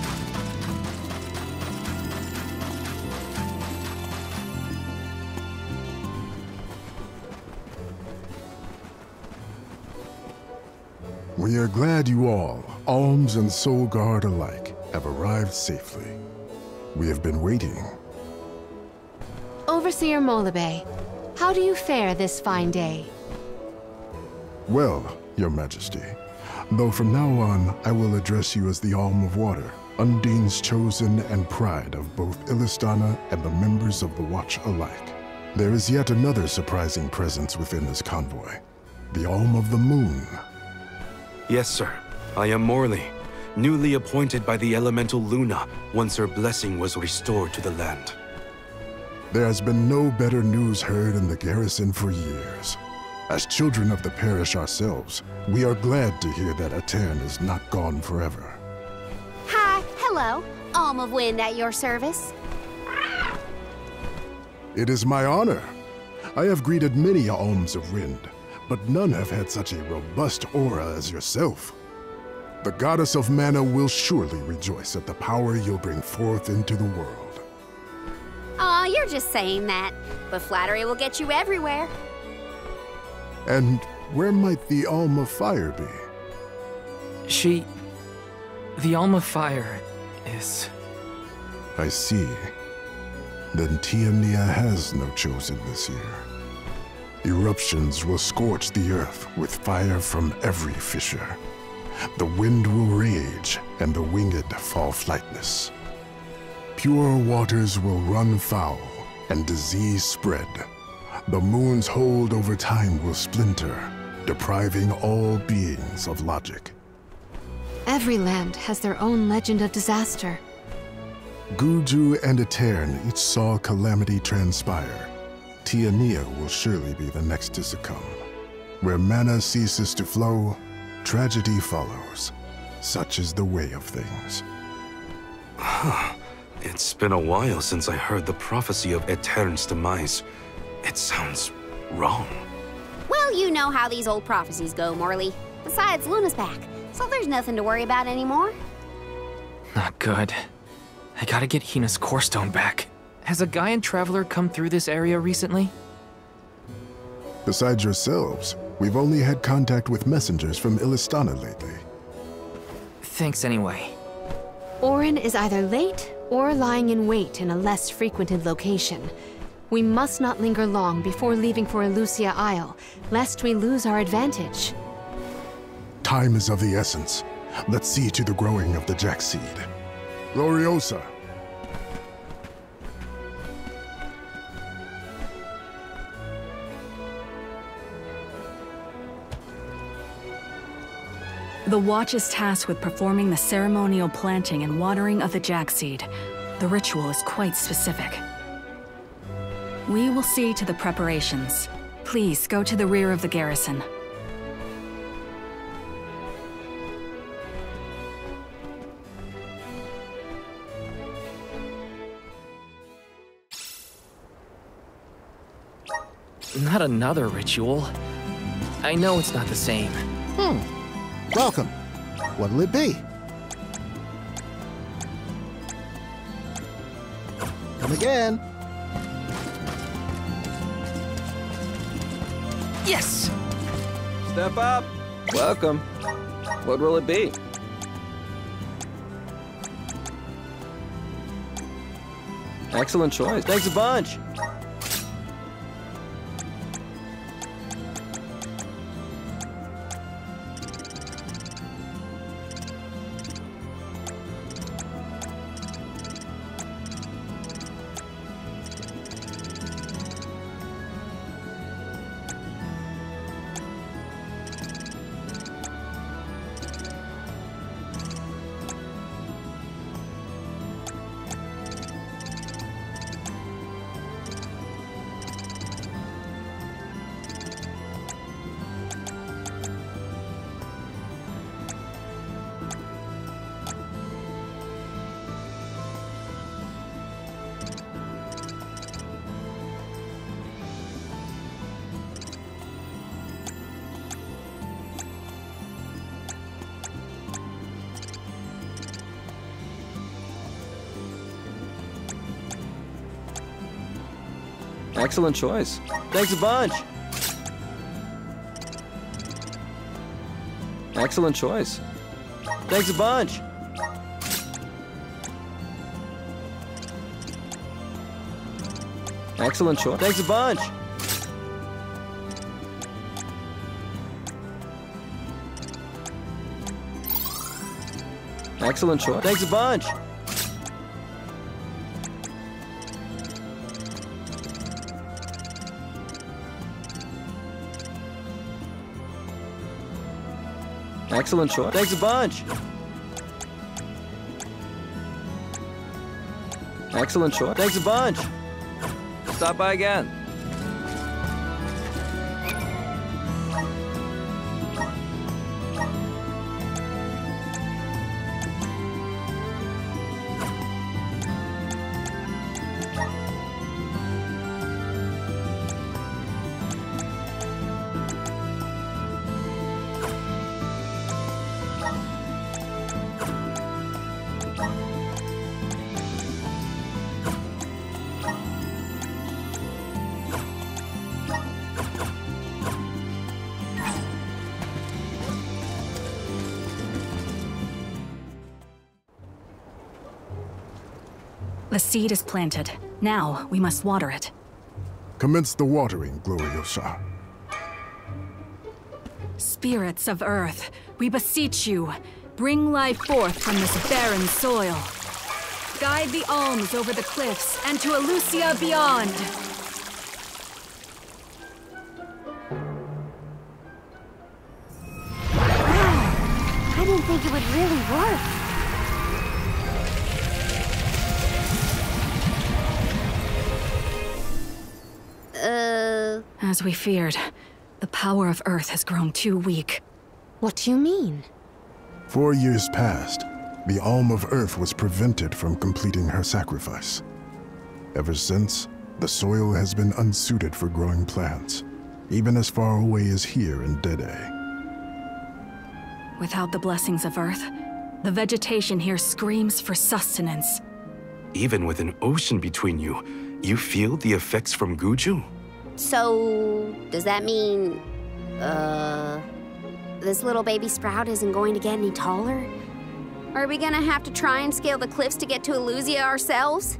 We are glad you all, Alms and Soul Guard alike, have arrived safely. We have been waiting. Overseer Molybay, how do you fare this fine day? Well, Your Majesty, though from now on I will address you as the Alm of Water, Undine's chosen and pride of both Illistana and the members of the Watch alike. There is yet another surprising presence within this convoy, the Alm of the Moon. Yes, sir. I am Morley, newly appointed by the elemental Luna once her blessing was restored to the land. There has been no better news heard in the garrison for years. As children of the parish ourselves, we are glad to hear that Aetern is not gone forever. Hi, hello. Alm of Wind at your service. It is my honor. I have greeted many Alms of Wind, but none have had such a robust aura as yourself. The goddess of mana will surely rejoice at the power you'll bring forth into the world. Aw, you're just saying that, but flattery will get you everywhere. And where might the Alm of Fire be? The Alm of Fire is... I see. Then Tiania has no chosen this year. Eruptions will scorch the earth with fire from every fissure. The wind will rage, and the winged fall flightless. Pure waters will run foul, and disease spread. The moon's hold over time will splinter, depriving all beings of logic. Every land has their own legend of disaster. Guju and Aetern each saw calamity transpire. Tiania will surely be the next to succumb. Where mana ceases to flow, tragedy follows. Such is the way of things. It's been a while since I heard the prophecy of Aetern's demise. It sounds wrong. Well, you know how these old prophecies go, Morley. Besides, Luna's back, so there's nothing to worry about anymore. Not good. I gotta get Hina's core stone back. Has a Gaian traveler come through this area recently? Besides yourselves, we've only had contact with messengers from Illistana lately. Thanks anyway. Auron is either late or lying in wait in a less frequented location. We must not linger long before leaving for Elucia Isle, lest we lose our advantage. Time is of the essence. Let's see to the growing of the Jack seed. Gloriosa! The Watch is tasked with performing the ceremonial planting and watering of the Jack seed. The ritual is quite specific. We will see to the preparations. Please go to the rear of the garrison. Not another ritual. I know it's not the same. Welcome. What'll it be? Come again. Yes! Step up. Welcome. What will it be? Excellent choice. Thanks a bunch. Excellent choice. Thanks a bunch. Excellent choice. Thanks a bunch. Excellent choice. Thanks a bunch. Excellent choice. Thanks a bunch. Excellent choice. Thanks a bunch. Excellent choice. Thanks a bunch. Stop by again. The seed is planted. Now, we must water it. Commence the watering, Gloriosa. Spirits of Earth, we beseech you, bring life forth from this barren soil. Guide the alms over the cliffs and to Elucia beyond. Wow, I didn't think it would really work. As we feared, the power of Earth has grown too weak. What do you mean? 4 years passed, the Alm of Earth was prevented from completing her sacrifice. Ever since, the soil has been unsuited for growing plants, even as far away as here in Dede. Without the blessings of Earth, the vegetation here screams for sustenance. Even with an ocean between you, you feel the effects from Guju? So, does that mean, this little baby sprout isn't going to get any taller? Are we gonna have to try and scale the cliffs to get to Eleusia ourselves?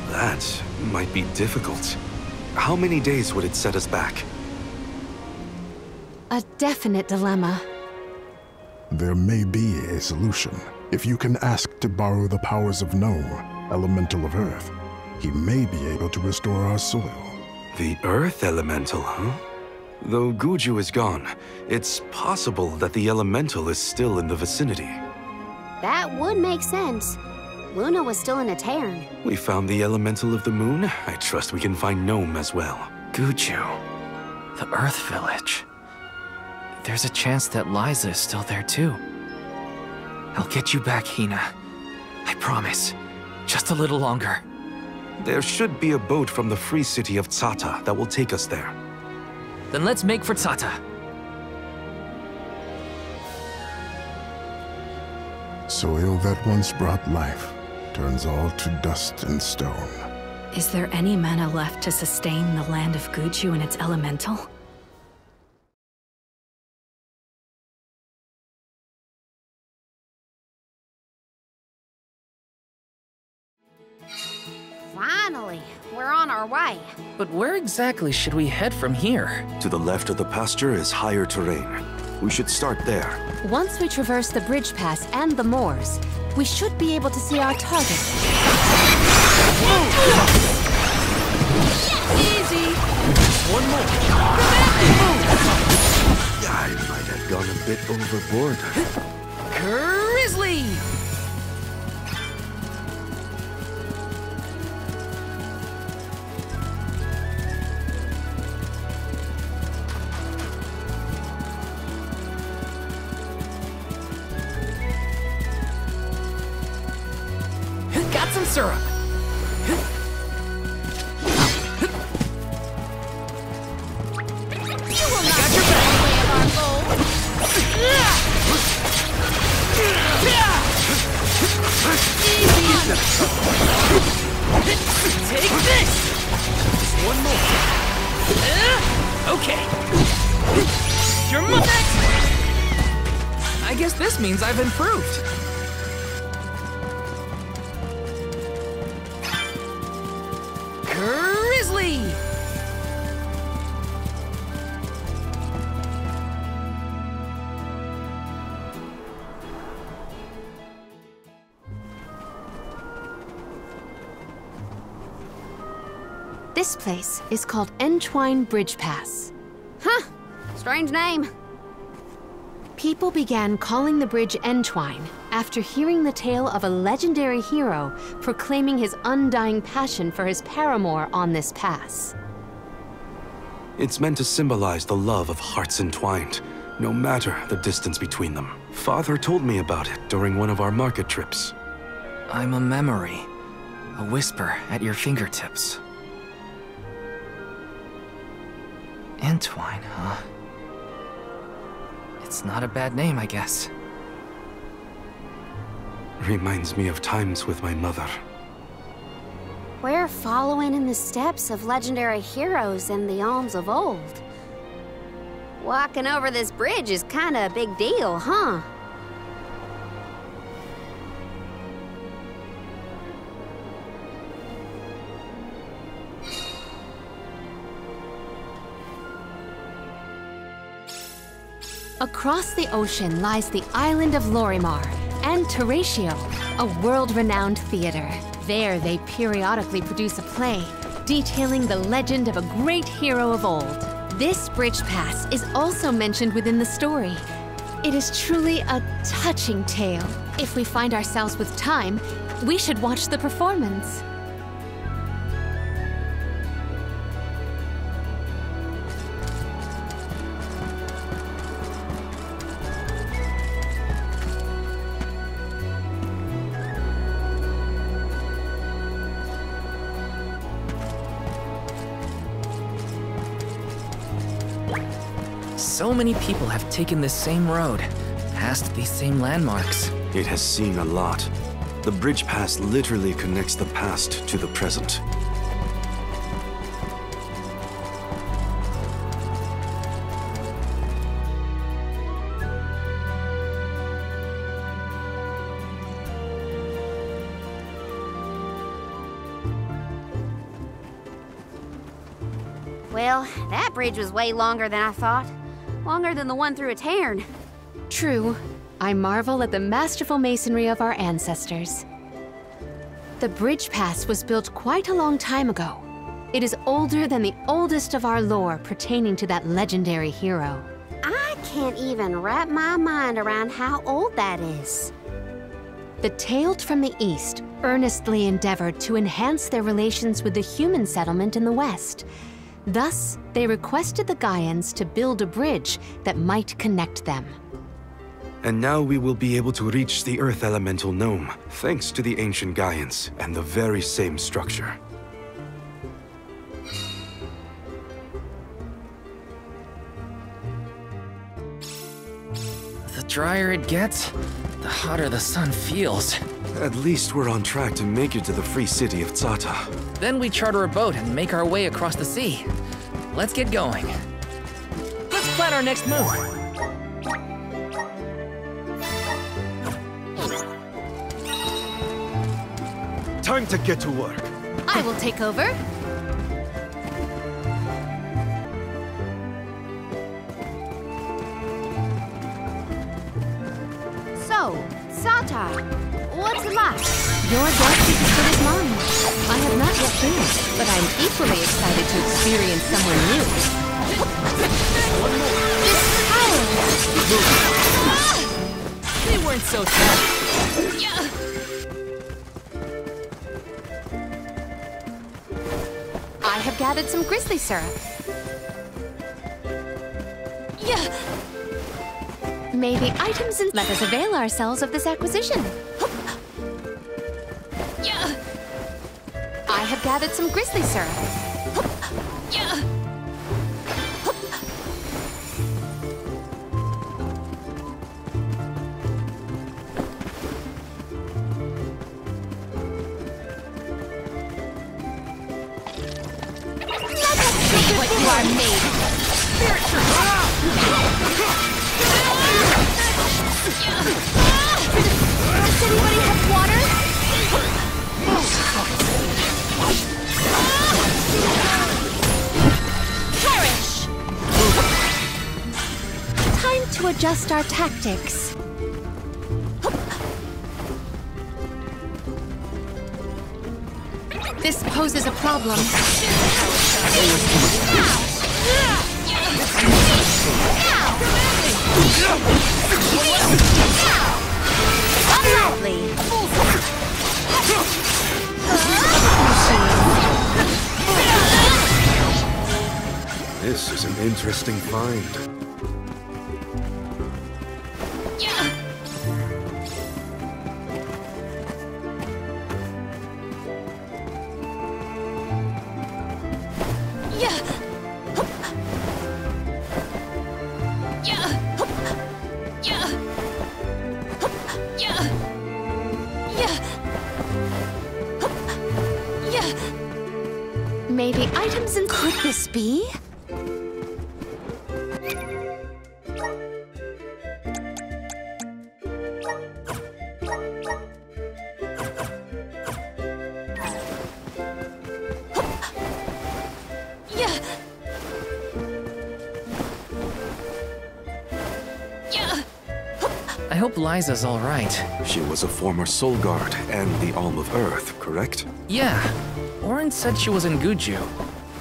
That might be difficult. How many days would it set us back? A definite dilemma. There may be a solution. If you can ask to borrow the powers of Gnome, Elemental of Earth, he may be able to restore our soil. The Earth Elemental, huh? Though Guju is gone, it's possible that the Elemental is still in the vicinity. That would make sense. Luna was still in a Aetern. We found the Elemental of the Moon. I trust we can find Gnome as well. Guju. The Earth Village. There's a chance that Liza is still there too. I'll get you back, Hina. I promise. Just a little longer. There should be a boat from the free city of Tsata that will take us there. Then let's make for Tsata. Soil that once brought life turns all to dust and stone. Is there any mana left to sustain the land of Guju and its elemental? Finally, we're on our way. But where exactly should we head from here? To the left of the pasture is higher terrain. We should start there. Once we traverse the bridge pass and the moors, we should be able to see our target. Easy! One more! I might have gone a bit overboard. Grizzly! Got some syrup. You will not get in the way of our goal! Easy! Take this! Just one more. Okay. You're next! I guess this means I've improved. Grizzly! This place is called Entwine Bridge Pass. Huh. Strange name. People began calling the bridge Entwine after hearing the tale of a legendary hero proclaiming his undying passion for his paramour on this pass. It's meant to symbolize the love of hearts entwined, no matter the distance between them. Father told me about it during one of our market trips. I'm a memory, a whisper at your fingertips. Entwine, huh? It's not a bad name, I guess. Reminds me of times with my mother. We're following in the steps of legendary heroes and the alms of old. Walking over this bridge is kinda a big deal, huh? Across the ocean lies the island of Lorimar and Teratio, a world-renowned theater. There they periodically produce a play detailing the legend of a great hero of old. This bridge pass is also mentioned within the story. It is truly a touching tale. If we find ourselves with time, we should watch the performance. So many people have taken this same road, past these same landmarks. It has seen a lot. The Bridge Pass literally connects the past to the present. Well, that bridge was way longer than I thought. Longer than the one through a cairn. True. I marvel at the masterful masonry of our ancestors. The Bridge Pass was built quite a long time ago. It is older than the oldest of our lore pertaining to that legendary hero. I can't even wrap my mind around how old that is. The Tailed from the East earnestly endeavored to enhance their relations with the human settlement in the West. Thus, they requested the Gaians to build a bridge that might connect them. And now we will be able to reach the Earth Elemental Gnome, thanks to the ancient Gaians and the very same structure. The drier it gets, the hotter the sun feels. At least we're on track to make it to the free city of Zata. Then we charter a boat and make our way across the sea. Let's get going. Let's plan our next move. Time to get to work. I will take over. So, Zata, what's it like? Your guess is as good as mine. I have not yet been, but I'm equally excited to experience somewhere new. They weren't so tough. I have gathered some grizzly syrup. May the items and let us avail ourselves of this acquisition. I have gathered some grizzly syrup. What you are made Does anybody have water? perish! Time to adjust our tactics. This poses a problem. Unlikely. This is an interesting find. May the items in could this be? I hope Liza's all right. She was a former Soul Guard and the Alm of Earth, correct? Yeah. Orin said she was in Guju.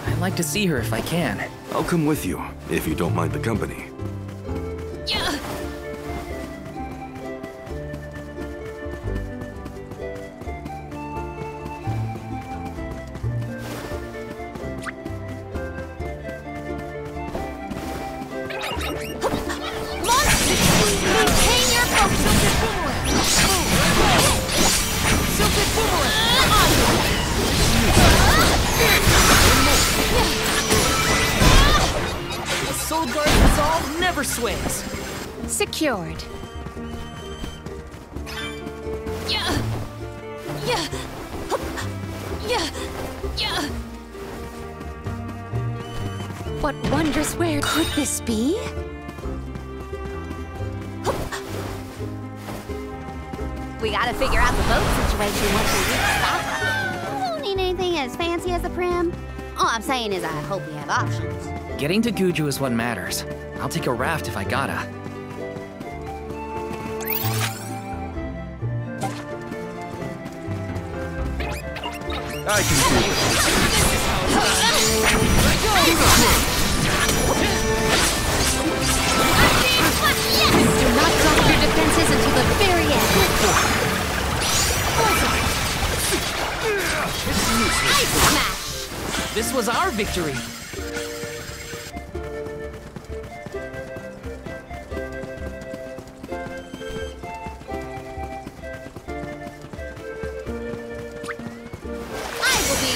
I'd like to see her if I can. I'll come with you, if you don't mind the company. Maintain your focus! Silken Boomerang! Soul Guard resolve? never sways. Secured. Yeah. Yeah. Yeah. Yeah. What wondrous where could this be? We gotta figure out the boat situation once we reach Sapa. Don't need anything as fancy as the Prim. All I'm saying is I hope we have options. Getting to Guju is what matters. I'll take a raft if I gotta. I can do Do not drop your defenses until the very end. Ice smash! This was our victory.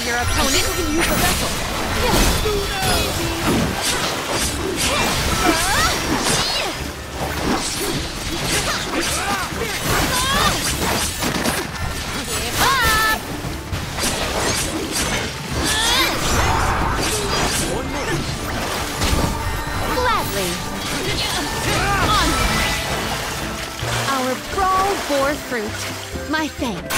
Your opponent can use the vessel. Give up! Gladly. Our brawl bore fruit. My thanks.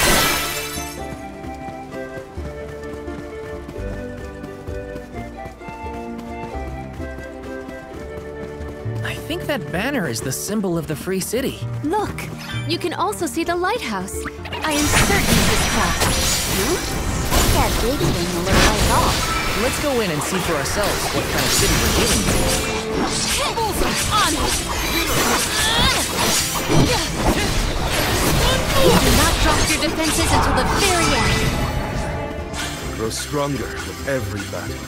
I think that banner is the symbol of the Free City. Look, you can also see the lighthouse. I am certain of this cross. Yeah, big thing a little ways off. Let's go in and see for ourselves what kind of city we're dealing with. On it. Do not drop your defenses until the very end. Grow stronger with every battle.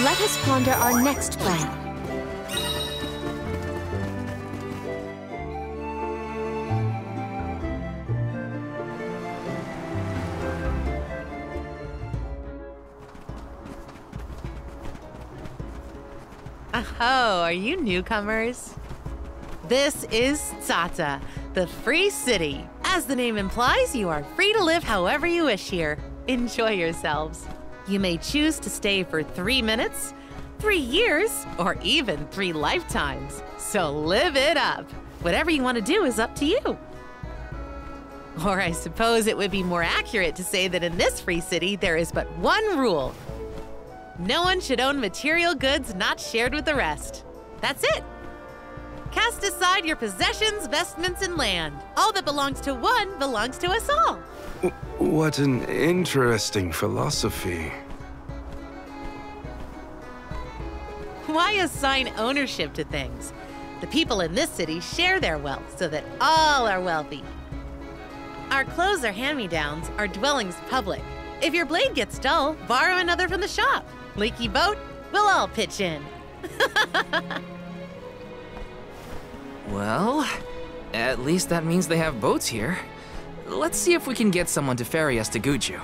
Let us ponder our next plan. Oh, are you newcomers? This is Tsata, the Free City. As the name implies, you are free to live however you wish here. Enjoy yourselves. You may choose to stay for 3 minutes, 3 years, or even 3 lifetimes. So live it up. Whatever you want to do is up to you. Or I suppose it would be more accurate to say that in this free city, there is but one rule. No one should own material goods not shared with the rest. That's it. Cast aside your possessions, vestments, and land. All that belongs to one belongs to us all. What an interesting philosophy. Why assign ownership to things? The people in this city share their wealth so that all are wealthy. Our clothes are hand-me-downs, our dwellings public. If your blade gets dull, borrow another from the shop. Leaky boat, we'll all pitch in. Well, at least that means they have boats here. Let's see if we can get someone to ferry us to Guju.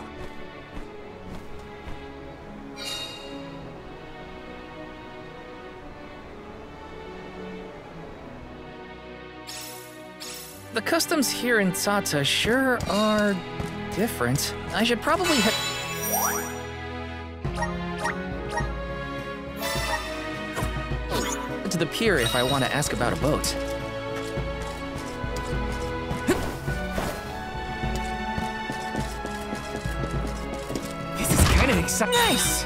The customs here in Tsata sure are different. I should probably head to the pier if I want to ask about a boat. This is kind of exciting. Nice!